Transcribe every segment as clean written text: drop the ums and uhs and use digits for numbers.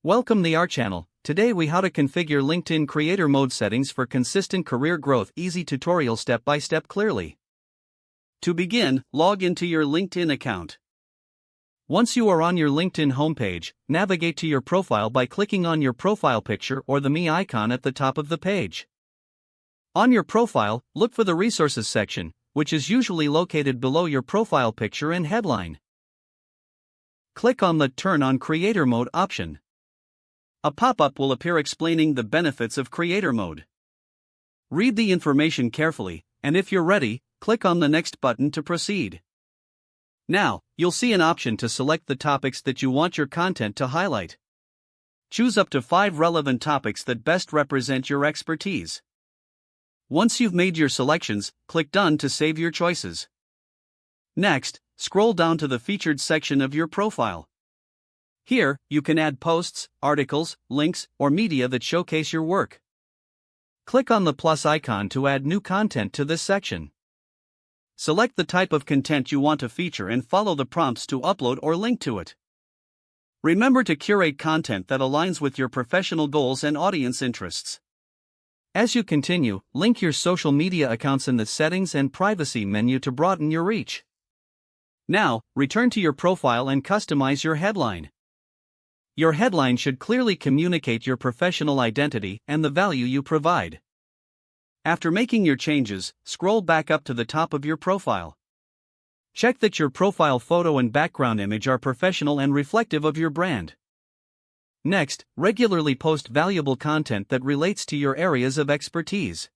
Welcome to our channel. Today we how to configure LinkedIn creator mode settings for consistent career growth. Easy tutorial step by step clearly. To begin, log into your LinkedIn account. Once you are on your LinkedIn homepage, navigate to your profile by clicking on your profile picture or the me icon at the top of the page. On your profile, look for the resources section, which is usually located below your profile picture and headline. Click on the Turn on Creator Mode option. A pop-up will appear explaining the benefits of creator mode. Read the information carefully, and if you're ready, click on the Next button to proceed. Now, you'll see an option to select the topics that you want your content to highlight. Choose up to 5 relevant topics that best represent your expertise. Once you've made your selections, click Done to save your choices. Next, scroll down to the Featured section of your profile. Here, you can add posts, articles, links, or media that showcase your work. Click on the plus icon to add new content to this section. Select the type of content you want to feature and follow the prompts to upload or link to it. Remember to curate content that aligns with your professional goals and audience interests. As you continue, link your social media accounts in the Settings and Privacy menu to broaden your reach. Now, return to your profile and customize your headline. Your headline should clearly communicate your professional identity and the value you provide. After making your changes, scroll back up to the top of your profile. Check that your profile photo and background image are professional and reflective of your brand. Next, regularly post valuable content that relates to your areas of expertise.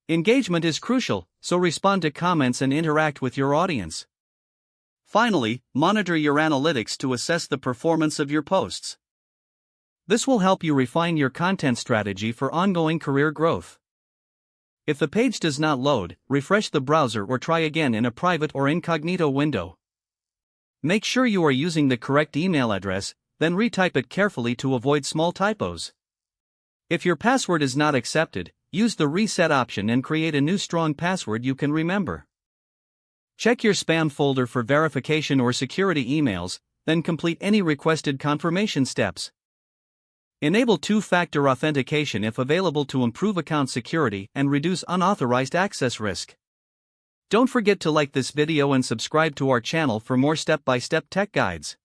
Engagement is crucial, so respond to comments and interact with your audience. Finally, monitor your analytics to assess the performance of your posts. This will help you refine your content strategy for ongoing career growth. If the page does not load, refresh the browser or try again in a private or incognito window. Make sure you are using the correct email address, then retype it carefully to avoid small typos. If your password is not accepted, use the reset option and create a new strong password you can remember. Check your spam folder for verification or security emails, then complete any requested confirmation steps. Enable two-factor authentication if available to improve account security and reduce unauthorized access risk. Don't forget to like this video and subscribe to our channel for more step-by-step tech guides.